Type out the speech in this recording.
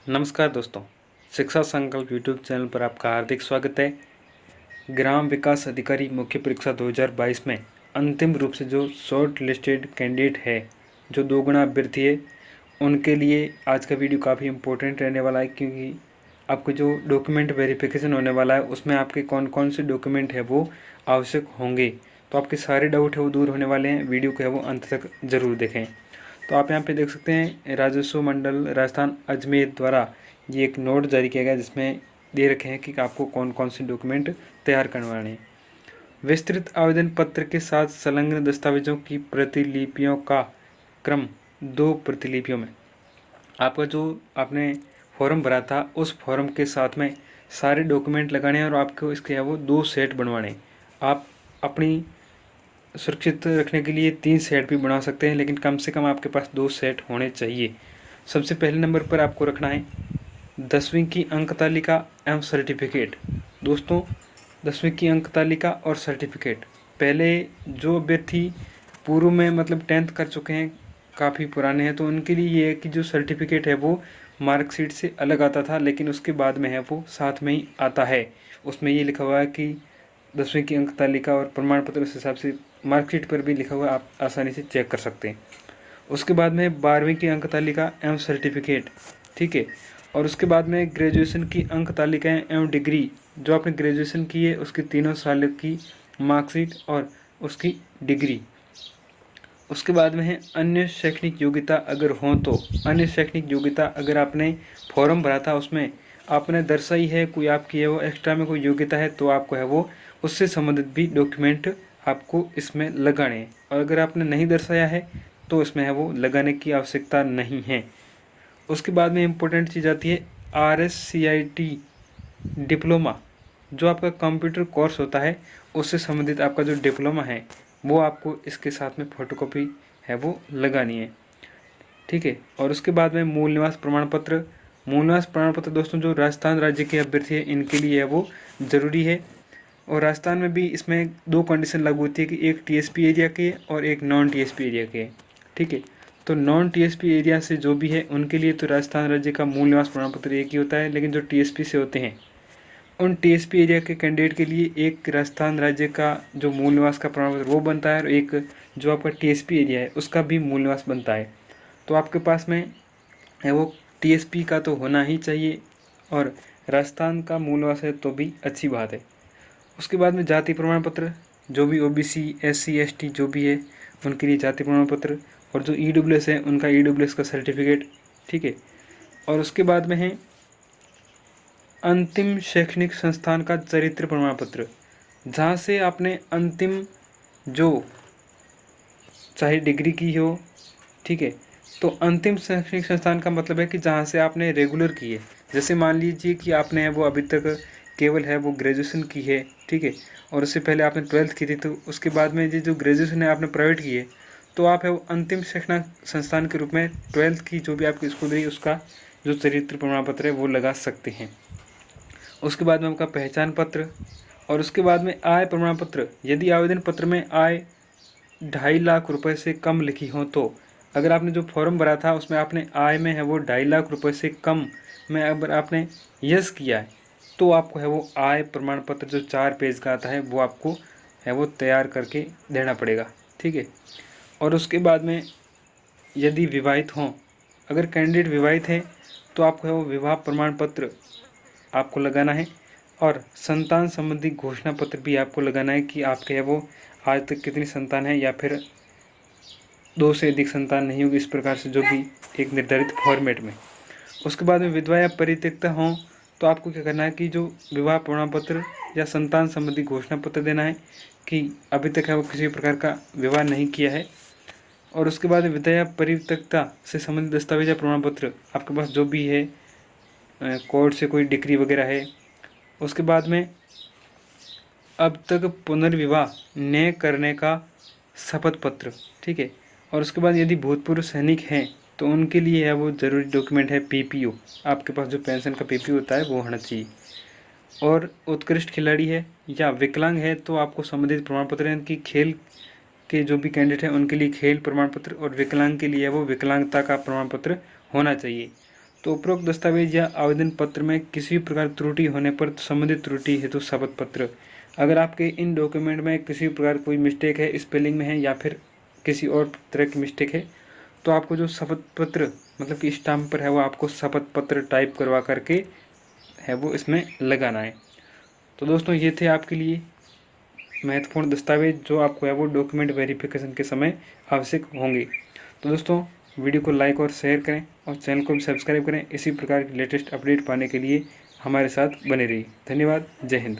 नमस्कार दोस्तों, शिक्षा संकल्प यूट्यूब चैनल पर आपका हार्दिक स्वागत है। ग्राम विकास अधिकारी मुख्य परीक्षा 2022 में अंतिम रूप से जो शॉर्ट लिस्टेड कैंडिडेट है, जो 2 गुना अभ्यर्थी है, उनके लिए आज का वीडियो काफ़ी इम्पोर्टेंट रहने वाला है, क्योंकि आपको जो डॉक्यूमेंट वेरिफिकेशन होने वाला है उसमें आपके कौन कौन से डॉक्यूमेंट है वो आवश्यक होंगे। तो आपके सारे डाउट है वो दूर होने वाले हैं। वीडियो को है वो अंत तक ज़रूर देखें। तो आप यहाँ पे देख सकते हैं राजस्व मंडल राजस्थान अजमेर द्वारा ये एक नोट जारी किया गया, जिसमें दे रखे हैं कि आपको कौन कौन से डॉक्यूमेंट तैयार करवाने हैं। विस्तृत आवेदन पत्र के साथ संलग्न दस्तावेजों की प्रतिलिपियों का क्रम 2 प्रतिलिपियों में। आपका जो आपने फॉर्म भरा था उस फॉर्म के साथ में सारे डॉक्यूमेंट लगाने हैं और आपको इसके वो 2 सेट बनवाने हैं। आप अपनी सुरक्षित रखने के लिए 3 सेट भी बना सकते हैं, लेकिन कम से कम आपके पास 2 सेट होने चाहिए। सबसे पहले नंबर पर आपको रखना है 10वीं की अंक तालिका एवं सर्टिफिकेट। दोस्तों, 10वीं की अंक तालिका और सर्टिफिकेट, पहले जो अभ्यर्थी पूर्व में मतलब 10th कर चुके हैं, काफ़ी पुराने हैं, तो उनके लिए ये है कि जो सर्टिफिकेट है वो मार्कशीट से अलग आता था, लेकिन उसके बाद में है वो साथ में ही आता है। उसमें ये लिखा हुआ है कि 10वीं की अंक तालिका और प्रमाण पत्र, उस हिसाब से मार्कशीट पर भी लिखा हुआ है, आप आसानी से चेक कर सकते हैं। उसके बाद में 12वीं की अंक तालिका एवं सर्टिफिकेट, ठीक है। और उसके बाद में ग्रेजुएशन की अंक तालिकाएँ एवं डिग्री, जो आपने ग्रेजुएशन की है उसकी 3 साल की मार्कशीट और उसकी डिग्री। उसके बाद में है अन्य शैक्षणिक योग्यता अगर हो तो। अन्य शैक्षणिक योग्यता अगर आपने फॉर्म भरा था उसमें आपने दर्शाई है, कोई आपकी है वो एक्स्ट्रा में कोई योग्यता है, तो आपको है वो उससे संबंधित भी डॉक्यूमेंट आपको इसमें लगाने हैं। और अगर आपने नहीं दर्शाया है तो इसमें है वो लगाने की आवश्यकता नहीं है। उसके बाद में इम्पोर्टेंट चीज़ आती है RSCIT डिप्लोमा, जो आपका कंप्यूटर कोर्स होता है उससे संबंधित आपका जो डिप्लोमा है वो आपको इसके साथ में फ़ोटोकॉपी है वो लगानी है, ठीक है। और उसके बाद में मूल निवास प्रमाण पत्र। मूल निवास प्रमाण पत्र दोस्तों जो राजस्थान राज्य के अभ्यर्थी है इनके लिए है वो ज़रूरी है। और राजस्थान में भी इसमें 2 कंडीशन लागू होती है कि एक TSP एरिया के और एक नॉन TSP एरिया के, ठीक है। तो नॉन TSP एरिया से जो भी है उनके लिए तो राजस्थान राज्य का मूल निवास प्रमाण पत्र एक ही होता है, लेकिन जो TSP से होते हैं उन TSP एरिया के कैंडिडेट के लिए एक राजस्थान राज्य का जो मूल निवास का प्रमाण पत्र वो बनता है, और एक जो आपका TSP एरिया है उसका भी मूल निवास बनता है। तो आपके पास में है वो TSP का तो होना ही चाहिए, और राजस्थान का मूल निवास है तो भी अच्छी बात है। उसके बाद में जाति प्रमाण पत्र, जो भी OBC SC ST जो भी है उनके लिए जाति प्रमाण पत्र, और जो EWS है उनका EWS का सर्टिफिकेट, ठीक है। और उसके बाद में है अंतिम शैक्षणिक संस्थान का चरित्र प्रमाण पत्र, जहाँ से आपने अंतिम जो चाहे डिग्री की हो, ठीक है। तो अंतिम शैक्षणिक संस्थान का मतलब है कि जहाँ से आपने रेगुलर की है। जैसे मान लीजिए कि आपने वो अभी तक केवल है वो ग्रेजुएशन की है, ठीक है, और उससे पहले आपने 12th की थी, तो उसके बाद में ये जो ग्रेजुएशन है आपने प्राइवेट की है, तो आप है वो अंतिम शैक्षणिक संस्थान के रूप में 12th की जो भी आपकी स्कूल रही उसका जो चरित्र प्रमाण पत्र है वो लगा सकते हैं। उसके बाद में आपका पहचान पत्र, और उसके बाद में आय प्रमाण पत्र। यदि आवेदन पत्र में आय 2.5 लाख रुपए से कम लिखी हो, तो अगर आपने जो फॉर्म भरा था उसमें आपने आय में है वो 2.5 लाख रुपए से कम में अगर आपने यस किया है, तो आपको है वो आय प्रमाण पत्र जो 4 पेज का आता है वो आपको है वो तैयार करके देना पड़ेगा, ठीक है। और उसके बाद में यदि विवाहित हों, अगर कैंडिडेट विवाहित हैं तो आपको है वो विवाह प्रमाण पत्र आपको लगाना है, और संतान संबंधी घोषणा पत्र भी आपको लगाना है कि आपके है वो आज तक कितनी संतान है, या फिर 2 से अधिक संतान नहीं होगी, इस प्रकार से जो भी एक निर्धारित फॉर्मेट में। उसके बाद में विधवा या परित्यक्ता हों तो आपको क्या करना है कि जो विवाह प्रमाण पत्र या संतान संबंधी घोषणा पत्र देना है कि अभी तक है वो किसी प्रकार का विवाह नहीं किया है। और उसके बाद विधवा या परित्यक्ता से संबंधित दस्तावेज या प्रमाण पत्र आपके पास जो भी है, कोर्ट से कोई डिग्री वगैरह है। उसके बाद में अब तक पुनर्विवाह न करने का शपथ पत्र, ठीक है। और उसके बाद यदि भूतपूर्व सैनिक हैं तो उनके लिए है वो ज़रूरी डॉक्यूमेंट है PPO। आपके पास जो पेंशन का PPO होता है वो होना चाहिए। और उत्कृष्ट खिलाड़ी है या विकलांग है तो आपको संबंधित प्रमाण पत्र हैं कि खेल के जो भी कैंडिडेट हैं उनके लिए खेल प्रमाण पत्र, और विकलांग के लिए वो विकलांगता का प्रमाण पत्र होना चाहिए। तो उपरोक्त दस्तावेज या आवेदन पत्र में किसी भी प्रकार त्रुटि होने पर संबंधित त्रुटि हेतु शपथ पत्र, अगर आपके इन डॉक्यूमेंट में किसी प्रकार कोई मिस्टेक है, स्पेलिंग में है या फिर किसी और तरह की मिस्टेक है, तो आपको जो शपथ पत्र मतलब कि स्टाम्प पर है वो आपको शपथ पत्र टाइप करवा करके है वो इसमें लगाना है। तो दोस्तों ये थे आपके लिए महत्वपूर्ण दस्तावेज जो आपको है वो डॉक्यूमेंट वेरिफिकेशन के समय आवश्यक होंगे। तो दोस्तों वीडियो को लाइक और शेयर करें और चैनल को भी सब्सक्राइब करें। इसी प्रकार की लेटेस्ट अपडेट पाने के लिए हमारे साथ बने रहिए। धन्यवाद। जय हिंद।